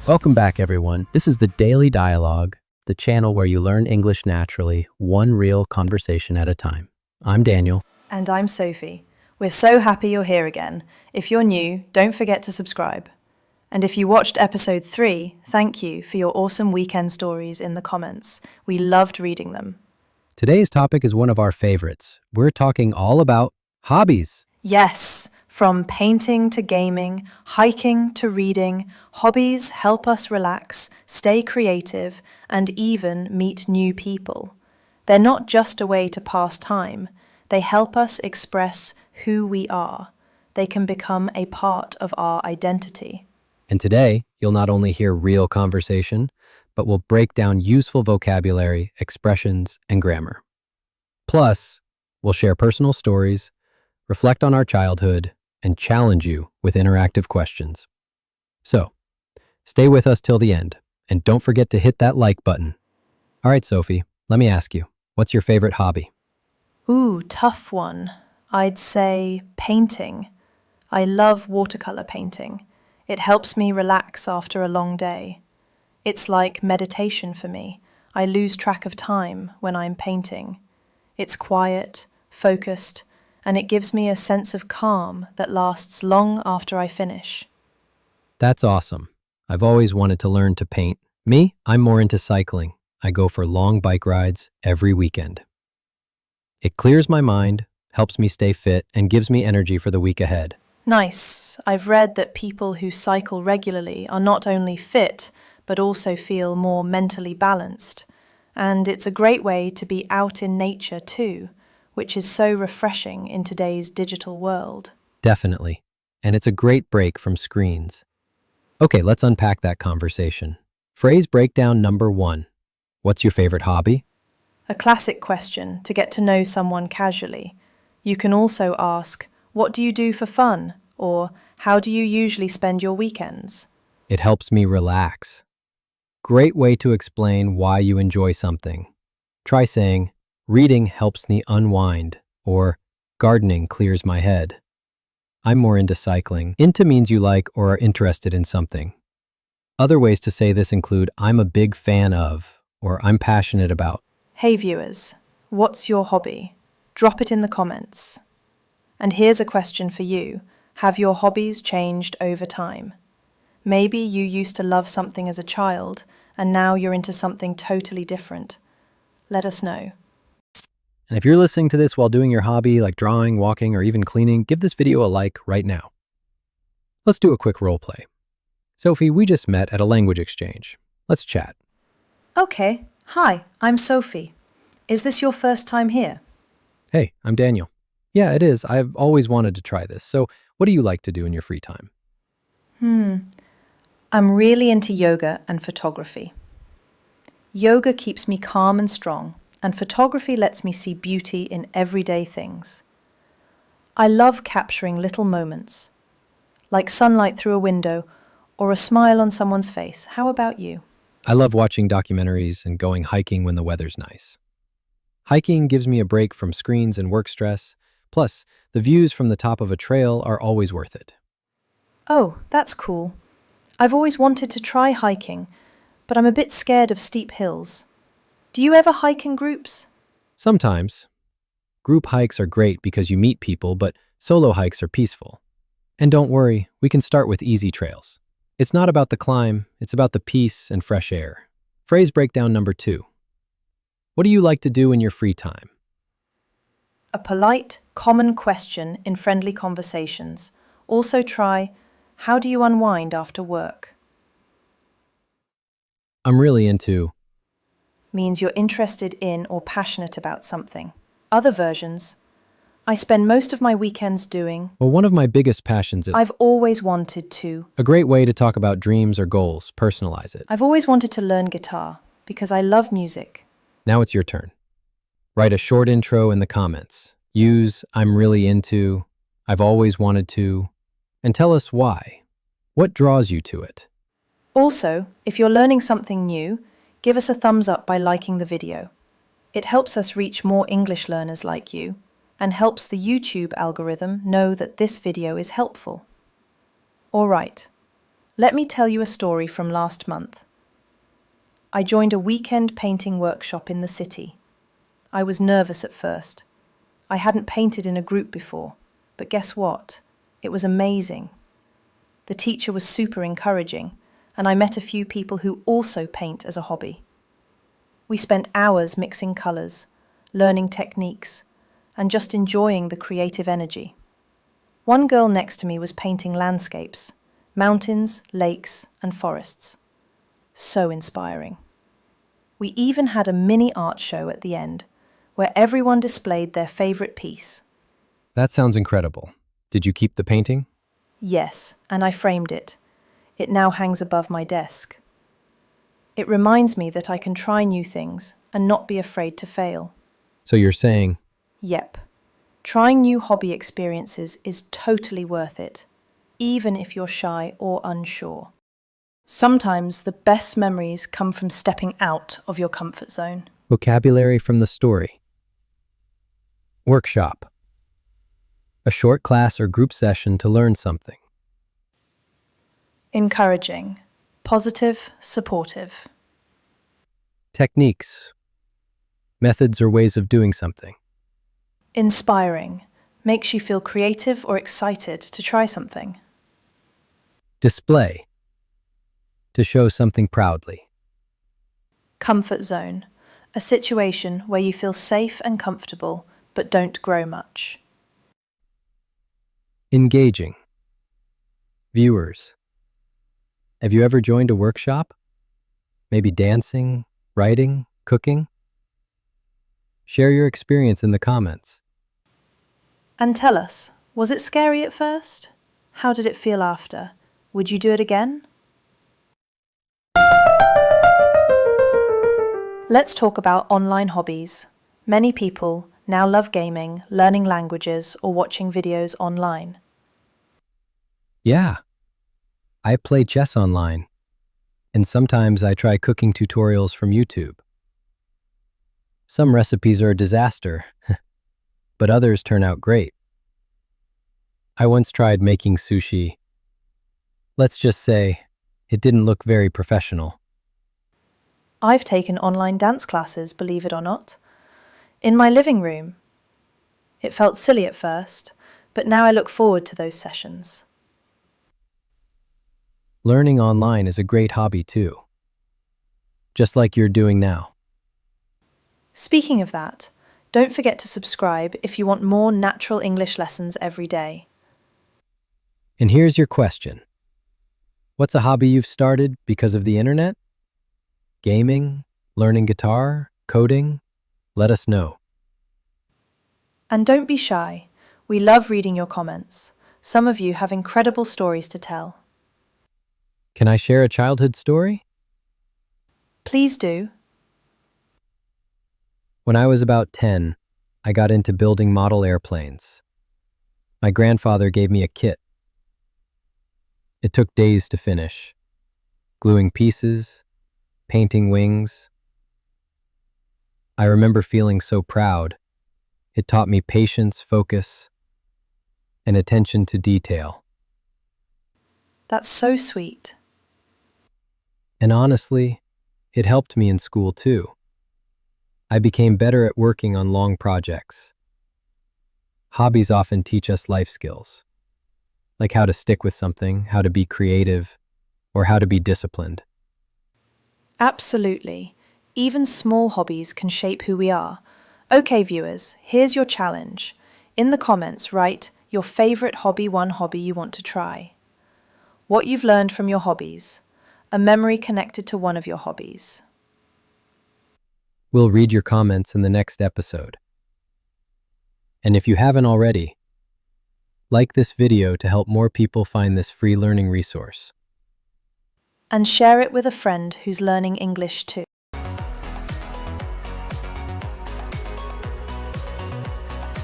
Welcome back, everyone. This is the Daily Dialogue, the channel where you learn English naturally, one real conversation at a time. I'm Daniel. And I'm Sophie. We're so happy you're here again. If you're new, don't forget to subscribe. And if you watched episode 3, thank you for your awesome weekend stories in the comments. We loved reading them. Today's topic is one of our favorites. We're talking all about hobbies. Yes, from painting to gaming, hiking to reading, hobbies help us relax, stay creative, and even meet new people. They're not just a way to pass time. They help us express who we are. They can become a part of our identity. And today, you'll not only hear real conversation, but we'll break down useful vocabulary, expressions, and grammar. Plus, we'll share personal stories, reflect on our childhood, and challenge you with interactive questions. So, stay with us till the end, and don't forget to hit that like button. All right, Sophie, let me ask you, what's your favorite hobby? Ooh, tough one. I'd say painting. I love watercolor painting. It helps me relax after a long day. It's like meditation for me. I lose track of time when I'm painting. It's quiet, focused, and it gives me a sense of calm that lasts long after I finish. That's awesome. I've always wanted to learn to paint. Me, I'm more into cycling. I go for long bike rides every weekend. It clears my mind, helps me stay fit, and gives me energy for the week ahead. Nice. I've read that people who cycle regularly are not only fit, but also feel more mentally balanced. And it's a great way to be out in nature too, which is so refreshing in today's digital world. Definitely. And it's a great break from screens. Okay, let's unpack that conversation. Phrase breakdown number 1. What's your favorite hobby? A classic question to get to know someone casually. You can also ask, what do you do for fun? Or how do you usually spend your weekends? It helps me relax. Great way to explain why you enjoy something. Try saying, reading helps me unwind, or gardening clears my head. I'm more into cycling. Into means you like or are interested in something. Other ways to say this include, I'm a big fan of, or I'm passionate about. Hey viewers, what's your hobby? Drop it in the comments. And here's a question for you. Have your hobbies changed over time? Maybe you used to love something as a child, and now you're into something totally different. Let us know. And if you're listening to this while doing your hobby like drawing, walking, or even cleaning, give this video a like right now. Let's do a quick role play. Sophie, we just met at a language exchange. Let's chat. Okay, hi, I'm Sophie. Is this your first time here? Hey, I'm Daniel. Yeah, it is. I've always wanted to try this. So what do you like to do in your free time? I'm really into yoga and photography. Yoga keeps me calm and strong, and photography lets me see beauty in everyday things. I love capturing little moments, like sunlight through a window or a smile on someone's face. How about you? I love watching documentaries and going hiking when the weather's nice. Hiking gives me a break from screens and work stress. Plus, the views from the top of a trail are always worth it. Oh, that's cool. I've always wanted to try hiking, but I'm a bit scared of steep hills. Do you ever hike in groups? Sometimes. Group hikes are great because you meet people, but solo hikes are peaceful. And don't worry, we can start with easy trails. It's not about the climb, it's about the peace and fresh air. Phrase breakdown number 2. What do you like to do in your free time? A polite, common question in friendly conversations. Also try, how do you unwind after work? I'm really into. Means you're interested in or passionate about something. Other versions, I spend most of my weekends doing. Well, one of my biggest passions is I've always wanted to. a great way to talk about dreams or goals, personalize it. I've always wanted to learn guitar because I love music. Now it's your turn. Write a short intro in the comments. Use I'm really into, I've always wanted to, and tell us why. What draws you to it? Also, if you're learning something new, give us a thumbs up by liking the video. It helps us reach more English learners like you and helps the YouTube algorithm know that this video is helpful. All right, Let me tell you a story from last month. I joined a weekend painting workshop in the city. I was nervous at first. I hadn't painted in a group before, but guess what? It was amazing. The teacher was super encouraging, and I met a few people who also paint as a hobby. We spent hours mixing colours, learning techniques, and just enjoying the creative energy. One girl next to me was painting landscapes, mountains, lakes, and forests. So inspiring. We even had a mini art show at the end, where everyone displayed their favourite piece. That sounds incredible. Did you keep the painting? Yes, and I framed it. It now hangs above my desk. It reminds me that I can try new things and not be afraid to fail. So you're saying, Yep. Trying new hobby experiences is totally worth it, even if you're shy or unsure. Sometimes the best memories come from stepping out of your comfort zone. vocabulary from the story. Workshop. A short class or group session to learn something. Encouraging, positive, supportive. Techniques. Methods or ways of doing something. Inspiring, makes you feel creative or excited to try something. Display. To show something proudly. Comfort zone, a situation where you feel safe and comfortable but don't grow much. Engaging. Viewers. Have you ever joined a workshop? Maybe dancing, writing, cooking? Share your experience in the comments. And tell us, was it scary at first? How did it feel after? Would you do it again? Let's talk about online hobbies. Many people now love gaming, learning languages, or watching videos online. Yeah, I play chess online, and sometimes I try cooking tutorials from YouTube. Some recipes are a disaster, but others turn out great. I once tried making sushi. Let's just say, it didn't look very professional. I've taken online dance classes, believe it or not, in my living room. It felt silly at first, but now I look forward to those sessions. Learning online is a great hobby too, just like you're doing now. Speaking of that, don't forget to subscribe if you want more natural English lessons every day. And here's your question. What's a hobby you've started because of the internet? Gaming? Learning guitar? Coding? Let us know. And don't be shy. We love reading your comments. Some of you have incredible stories to tell. Can I share a childhood story? Please do. When I was about 10, I got into building model airplanes. My grandfather gave me a kit. It took days to finish. Gluing pieces, painting wings. I remember feeling so proud. It taught me patience, focus, and attention to detail. That's so sweet. And honestly, it helped me in school too. I became better at working on long projects. Hobbies often teach us life skills, like how to stick with something, how to be creative, or how to be disciplined. Absolutely. Even small hobbies can shape who we are. Okay, viewers, here's your challenge. In the comments, write your favourite hobby, one hobby you want to try. What you've learned from your hobbies. A memory connected to one of your hobbies. We'll read your comments in the next episode. And if you haven't already, like this video to help more people find this free learning resource. And share it with a friend who's learning English too.